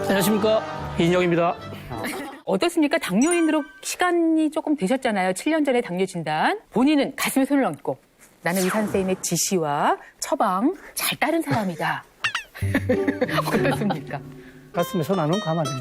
안녕하십니까, 이인영입니다. 어떻습니까? 당뇨인으로 시간이 조금 되셨잖아요. 7년 전에 당뇨 진단. 본인은 가슴에 손을 얹고 나는 의사 선생님의 지시와 처방 잘 따른 사람이다. 어떻습니까? 가슴에 손 안 얹고 하면 안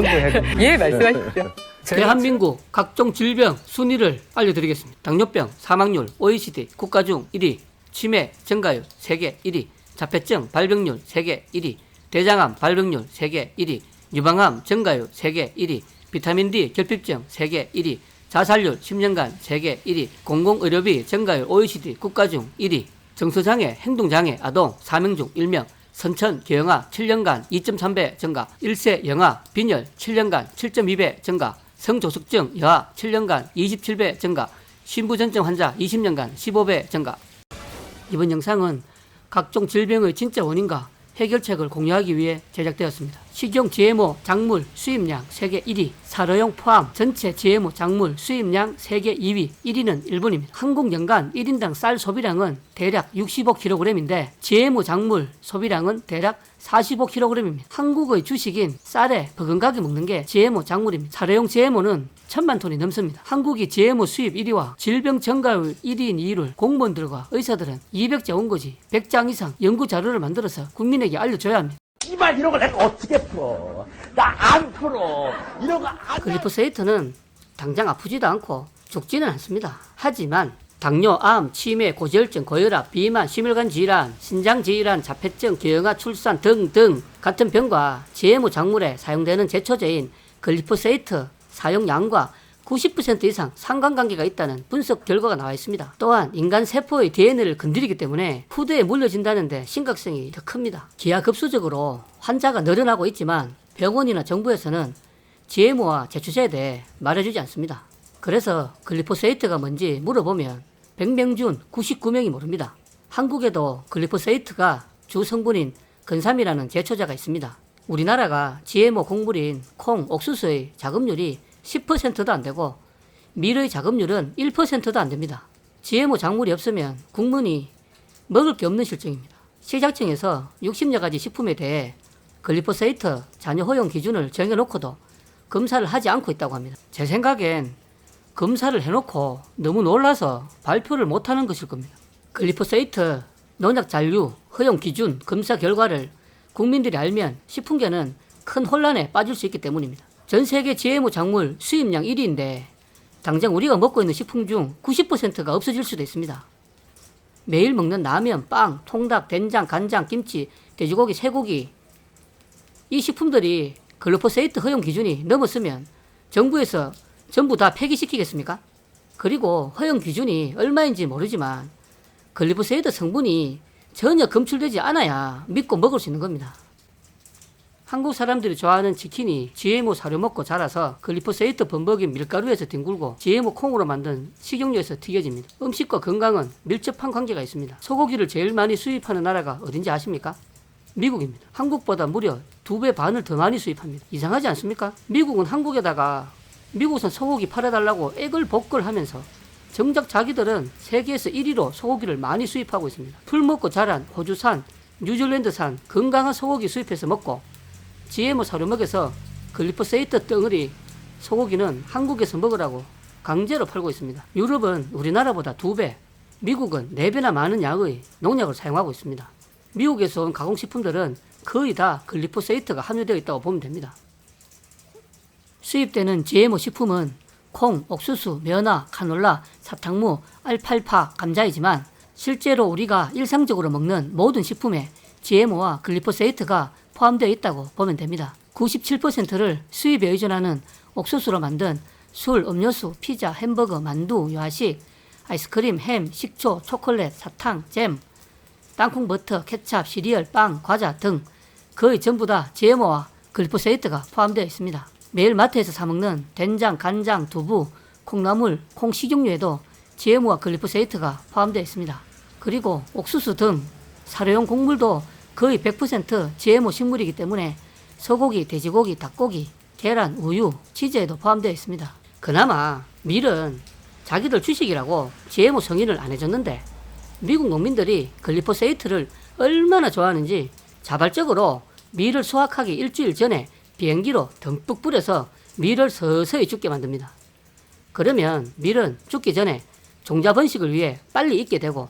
돼. 예, 말씀하십시오. 대한민국 각종 질병 순위를 알려드리겠습니다. 당뇨병 사망률 OECD 국가 중 1위, 치매 증가율 세계 1위, 자폐증 발병률 세계 1위, 대장암 발병률 세계 1위, 유방암 증가율 세계 1위, 비타민 D 결핍증 세계 1위, 자살률 10년간 세계 1위, 공공의료비 증가율 OECD 국가 중 1위, 정서장애, 행동장애 아동 4명 중 1명, 선천 기형아 7년간 2.3배 증가, 1세 영아 빈혈 7년간 7.2배 증가, 성조숙증 여아 7년간 27배 증가, 신부전증 환자 20년간 15배 증가. 이번 영상은 각종 질병의 진짜 원인과 해결책을 공유하기 위해 제작되었습니다. 식용 GMO 작물 수입량 세계 1위, 사료용 포함 전체 GMO 작물 수입량 세계 2위, 1위는 일본입니다. 한국 연간 1인당 쌀 소비량은 대략 65kg인데 GMO 작물 소비량은 대략 45kg입니다. 한국의 주식인 쌀에 버금가게 먹는 게 GMO 작물입니다. 사료용 GMO는 1000만 톤이 넘습니다. 한국이 GMO 수입 1위와 질병 증가율 1위인 이유를 공무원들과 의사들은 200자 원고지 100장 이상 연구 자료를 만들어서 국민에게 알려줘야 합니다. 이발 이런 거 내가 어떻게 풀어? 나 안 풀어. 이런 거 안. 글리포세이트는 당장 아프지도 않고 죽지는 않습니다. 하지만 당뇨, 암, 치매, 고지혈증, 고혈압, 비만, 심혈관 질환, 신장 질환, 자폐증, 기형아 출산 등등 같은 병과 GMO 작물에 사용되는 제초제인 글리포세이트 사용량과 90% 이상 상관관계가 있다는 분석 결과가 나와 있습니다. 또한 인간 세포의 DNA를 건드리기 때문에 후대에 물려진다는데 심각성이 더 큽니다. 기하급수적으로 환자가 늘어나고 있지만 병원이나 정부에서는 GMO와 제초제에 대해 말해주지 않습니다. 그래서 글리포세이트가 뭔지 물어보면 100명 중 99명이 모릅니다. 한국에도 글리포세이트가 주 성분인 근삼이라는 제초제가 있습니다. 우리나라가 GMO 곡물인 콩, 옥수수의 작업률이 10%도 안 되고 밀의 작업률은 1%도 안 됩니다. GMO 작물이 없으면 국민이 먹을 게 없는 실정입니다. 식약청에서 60여 가지 식품에 대해 글리포세이트 잔여 허용 기준을 정해놓고도 검사를 하지 않고 있다고 합니다. 제 생각엔 검사를 해놓고 너무 놀라서 발표를 못하는 것일 겁니다. 글리포세이트 농약 잔류 허용 기준 검사 결과를 국민들이 알면 식품계는 큰 혼란에 빠질 수 있기 때문입니다. 전 세계 GMO 작물 수입량 1위인데 당장 우리가 먹고 있는 식품 중 90%가 없어질 수도 있습니다. 매일 먹는 라면, 빵, 통닭, 된장, 간장, 김치, 돼지고기, 쇠고기 이 식품들이 글리포세이트 허용 기준이 넘었으면 정부에서 전부 다 폐기시키겠습니까? 그리고 허용 기준이 얼마인지 모르지만 글리포세이트 성분이 전혀 검출되지 않아야 믿고 먹을 수 있는 겁니다. 한국 사람들이 좋아하는 치킨이 GMO 사료 먹고 자라서 글리포세이트 범벅인 밀가루에서 뒹굴고 GMO 콩으로 만든 식용유에서 튀겨집니다. 음식과 건강은 밀접한 관계가 있습니다. 소고기를 제일 많이 수입하는 나라가 어딘지 아십니까? 미국입니다. 한국보다 무려 2배 반을 더 많이 수입합니다. 이상하지 않습니까? 미국은 한국에다가 미국산 소고기 팔아달라고 애걸복걸 하면서 정작 자기들은 세계에서 1위로 소고기를 많이 수입하고 있습니다. 풀 먹고 자란 호주산, 뉴질랜드산 건강한 소고기 수입해서 먹고 GMO 사료 먹여서 글리포세이트 덩어리 소고기는 한국에서 먹으라고 강제로 팔고 있습니다. 유럽은 우리나라보다 2배, 미국은 4배나 많은 양의 농약을 사용하고 있습니다. 미국에서 온 가공식품들은 거의 다 글리포세이트가 함유되어 있다고 보면 됩니다. 수입되는 GMO 식품은 콩, 옥수수, 면화, 카놀라, 사탕무, 알팔파, 감자이지만 실제로 우리가 일상적으로 먹는 모든 식품에 GMO와 글리포세이트가 포함되어 있다고 보면 됩니다. 97%를 수입에 의존하는 옥수수로 만든 술, 음료수, 피자, 햄버거, 만두, 야식, 아이스크림, 햄, 식초, 초콜릿, 사탕, 잼, 땅콩 버터, 케찹, 시리얼, 빵, 과자 등 거의 전부 다 GMO와 글리포세이트가 포함되어 있습니다. 매일 마트에서 사먹는 된장, 간장, 두부, 콩나물, 콩 식용유에도 GMO와 글리포세이트가 포함되어 있습니다. 그리고 옥수수 등 사료용 곡물도 거의 100% GMO 식물이기 때문에 소고기, 돼지고기, 닭고기, 계란, 우유, 치즈에도 포함되어 있습니다. 그나마 밀은 자기들 주식이라고 GMO 승인을 안 해줬는데 미국 농민들이 글리포세이트를 얼마나 좋아하는지 자발적으로 밀을 수확하기 일주일 전에 비행기로 듬뿍 뿌려서 밀을 서서히 죽게 만듭니다. 그러면 밀은 죽기 전에 종자 번식을 위해 빨리 익게 되고,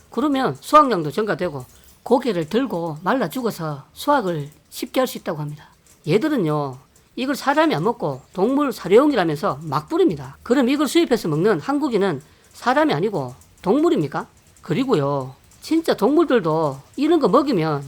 그러면 수확량도 증가되고 고개를 들고 말라 죽어서 수확을 쉽게 할 수 있다고 합니다. 얘들은요, 이걸 사람이 안 먹고 동물 사료용이라면서 막 뿌립니다. 그럼 이걸 수입해서 먹는 한국인은 사람이 아니고 동물입니까? 그리고요, 진짜 동물들도 이런 거 먹이면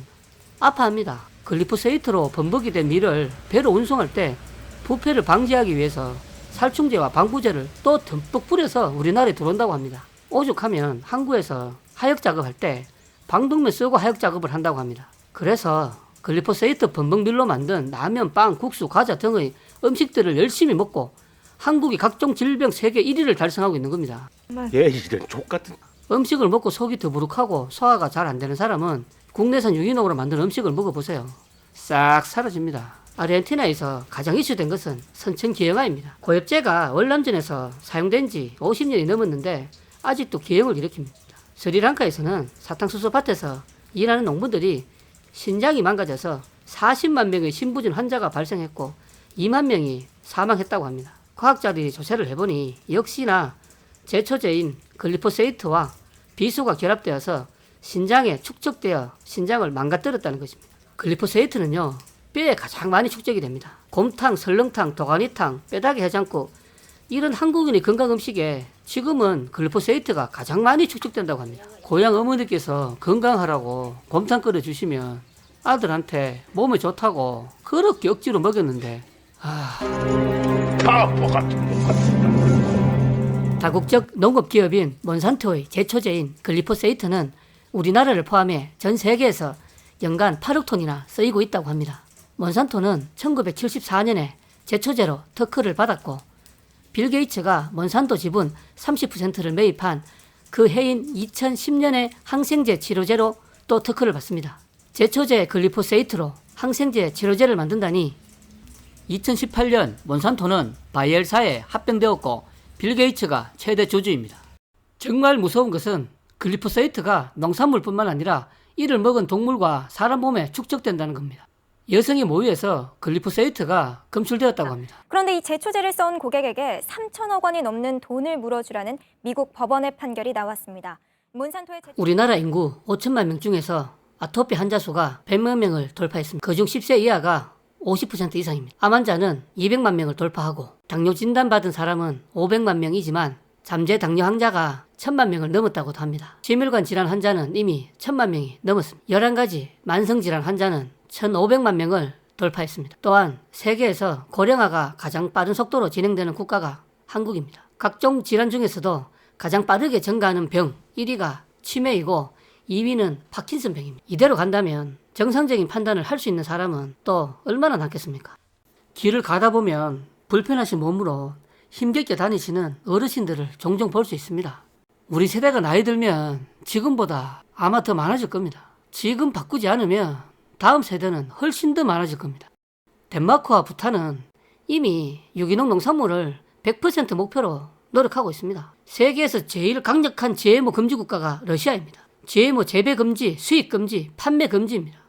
아파합니다. 글리포세이트로 범벅이 된 밀을 배로 운송할 때 부패를 방지하기 위해서 살충제와 방부제를 또 듬뿍 뿌려서 우리나라에 들어온다고 합니다. 오죽하면 항구에서 하역 작업할 때 방독면 쓰고 하역 작업을 한다고 합니다. 그래서 글리포세이트 범벅밀로 만든 라면, 빵, 국수, 과자 등의 음식들을 열심히 먹고 한국이 각종 질병 세계 1위를 달성하고 있는 겁니다. 얘 이런 족같은. 음식을 먹고 속이 더부룩하고 소화가 잘 안 되는 사람은 국내산 유기농으로 만든 음식을 먹어보세요. 싹 사라집니다. 아르헨티나에서 가장 이슈된 것은 선천기형아입니다. 고엽제가 월남전에서 사용된 지 50년이 넘었는데 아직도 기형을 일으킵니다. 스리랑카에서는 사탕수수 밭에서 일하는 농부들이 신장이 망가져서 40만 명의 신부전 환자가 발생했고 2만 명이 사망했다고 합니다. 과학자들이 조사를 해보니 역시나 제초제인 글리포세이트와 비수가 결합되어서 신장에 축적되어 신장을 망가뜨렸다는 것입니다. 글리포세이트는요, 뼈에 가장 많이 축적이 됩니다. 곰탕, 설렁탕, 도가니탕, 뼈다귀 해장국, 이런 한국인의 건강 음식에 지금은 글리포세이트가 가장 많이 축적된다고 합니다. 고향 어머니께서 건강하라고 곰탕 끓여 주시면 아들한테 몸에 좋다고 그렇게 억지로 먹였는데, 바보 같은. 다국적 농업기업인 몬산토의 제초제인 글리포세이트는 우리나라를 포함해 전 세계에서 연간 8억 톤이나 쓰이고 있다고 합니다. 몬산토는 1974년에 제초제로 특허를 받았고, 빌 게이츠가 몬산토 지분 30%를 매입한 그 해인 2010년에 항생제 치료제로 또 특허를 받습니다. 제초제 글리포세이트로 항생제 치료제를 만든다니 2018년 몬산토는 바이엘사에 합병되었고 빌 게이츠가 최대 주주입니다. 정말 무서운 것은 글리포세이트가 농산물뿐만 아니라 이를 먹은 동물과 사람 몸에 축적된다는 겁니다. 여성의 모유에서 글리포세이트가 검출되었다고 합니다. 그런데 이 제초제를 써온 고객에게 3천억 원이 넘는 돈을 물어주라는 미국 법원의 판결이 나왔습니다. 몬산토의 우리나라 인구 5천만 명 중에서 아토피 환자 수가 100만 명을 돌파했습니다. 그중 10세 이하가 50% 이상입니다. 암 환자는 200만 명을 돌파하고 당뇨 진단받은 사람은 500만 명이지만 잠재 당뇨 환자가 1000만 명을 넘었다고도 합니다. 심혈관 질환 환자는 이미 1000만 명이 넘었습니다. 11가지 만성질환 환자는 1500만 명을 돌파했습니다. 또한 세계에서 고령화가 가장 빠른 속도로 진행되는 국가가 한국입니다. 각종 질환 중에서도 가장 빠르게 증가하는 병 1위가 치매이고 2위는 파킨슨 병입니다. 이대로 간다면 정상적인 판단을 할 수 있는 사람은 또 얼마나 남겠습니까? 길을 가다 보면 불편하신 몸으로 힘겹게 다니시는 어르신들을 종종 볼 수 있습니다. 우리 세대가 나이 들면 지금보다 아마 더 많아질 겁니다. 지금 바꾸지 않으면 다음 세대는 훨씬 더 많아질 겁니다. 덴마크와 부탄은 이미 유기농 농산물을 100% 목표로 노력하고 있습니다. 세계에서 제일 강력한 GMO 금지 국가가 러시아입니다. GMO 재배 금지, 수입 금지, 판매 금지입니다.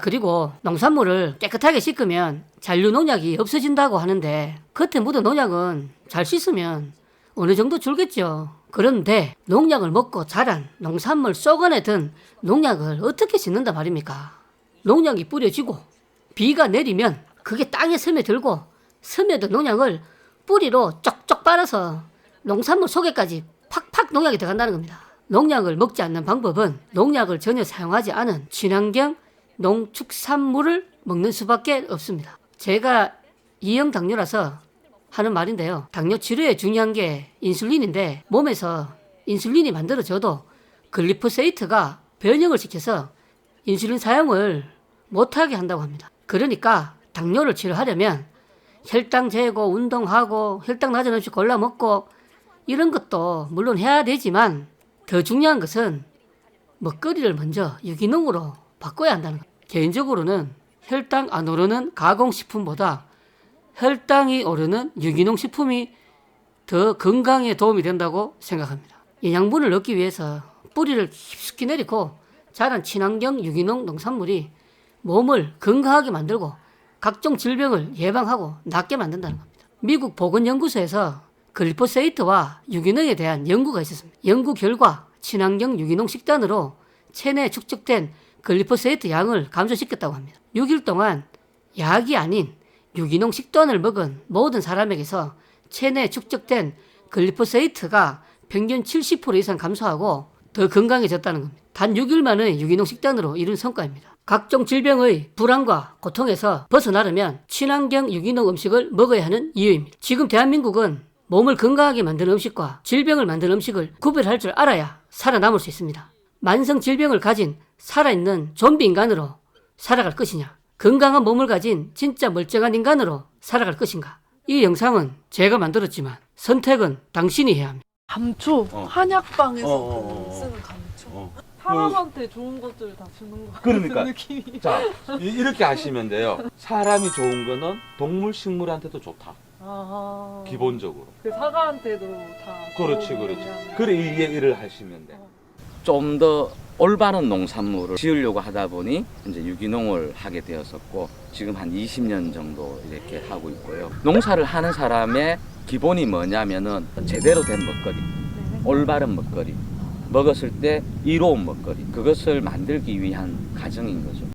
그리고 농산물을 깨끗하게 씻으면 잔류 농약이 없어진다고 하는데 겉에 묻은 농약은 잘 씻으면 어느 정도 줄겠죠. 그런데 농약을 먹고 자란 농산물 속 안에 든 농약을 어떻게 씻는다 말입니까? 농약이 뿌려지고 비가 내리면 그게 땅에 스며들고 스며든 농약을 뿌리로 쪽쪽 빨아서 농산물 속에까지 팍팍 농약이 들어간다는 겁니다. 농약을 먹지 않는 방법은 농약을 전혀 사용하지 않은 친환경 농축산물을 먹는 수밖에 없습니다. 제가 2형 당뇨라서 하는 말인데요. 당뇨 치료에 중요한 게 인슐린인데 몸에서 인슐린이 만들어져도 글리포세이트가 변형을 시켜서 인슐린 사용을 못하게 한다고 합니다. 그러니까 당뇨를 치료하려면 혈당 재고 운동하고 혈당 낮은 음식 골라 먹고 이런 것도 물론 해야 되지만 더 중요한 것은 먹거리를 먼저 유기농으로 바꿔야 한다는 거예요. 개인적으로는 혈당 안 오르는 가공식품보다 혈당이 오르는 유기농 식품이 더 건강에 도움이 된다고 생각합니다. 영양분을 얻기 위해서 뿌리를 깊숙이 내리고 자란 친환경 유기농 농산물이 몸을 건강하게 만들고 각종 질병을 예방하고 낫게 만든다는 겁니다. 미국 보건연구소에서 글리포세이트와 유기농에 대한 연구가 있었습니다. 연구 결과 친환경 유기농 식단으로 체내에 축적된 글리포세이트 양을 감소시켰다고 합니다. 6일 동안 약이 아닌 유기농 식단을 먹은 모든 사람에게서 체내에 축적된 글리포세이트가 평균 70% 이상 감소하고 더 건강해졌다는 겁니다. 단 6일 만에 유기농 식단으로 이룬 성과입니다. 각종 질병의 불안과 고통에서 벗어나려면 친환경 유기농 음식을 먹어야 하는 이유입니다. 지금 대한민국은 몸을 건강하게 만드는 음식과 질병을 만드는 음식을 구별할 줄 알아야 살아남을 수 있습니다. 만성 질병을 가진 살아있는 좀비 인간으로 살아갈 것이냐, 건강한 몸을 가진 진짜 멀쩡한 인간으로 살아갈 것인가. 이 영상은 제가 만들었지만 선택은 당신이 해야 합니다. 감초, 한약방에서 어. 쓰는 감초. 어. 사람한테 좋은 것들 다 주는 것 같은 그러니까. 느낌이. 자, 이렇게 하시면 돼요. 사람이 좋은 거는 동물, 식물한테도 좋다. 아, 기본적으로. 그 사과한테도 다. 그렇지, 좋은 그렇지. 영향을. 그래, 이 얘기를 하시면 돼. 좀 더 올바른 농산물을 지으려고 하다 보니 이제 유기농을 하게 되었었고 지금 한 20년 정도 이렇게 하고 있고요. 농사를 하는 사람의 기본이 뭐냐면은 제대로 된 먹거리, 올바른 먹거리, 먹었을 때 이로운 먹거리, 그것을 만들기 위한 과정인 거죠.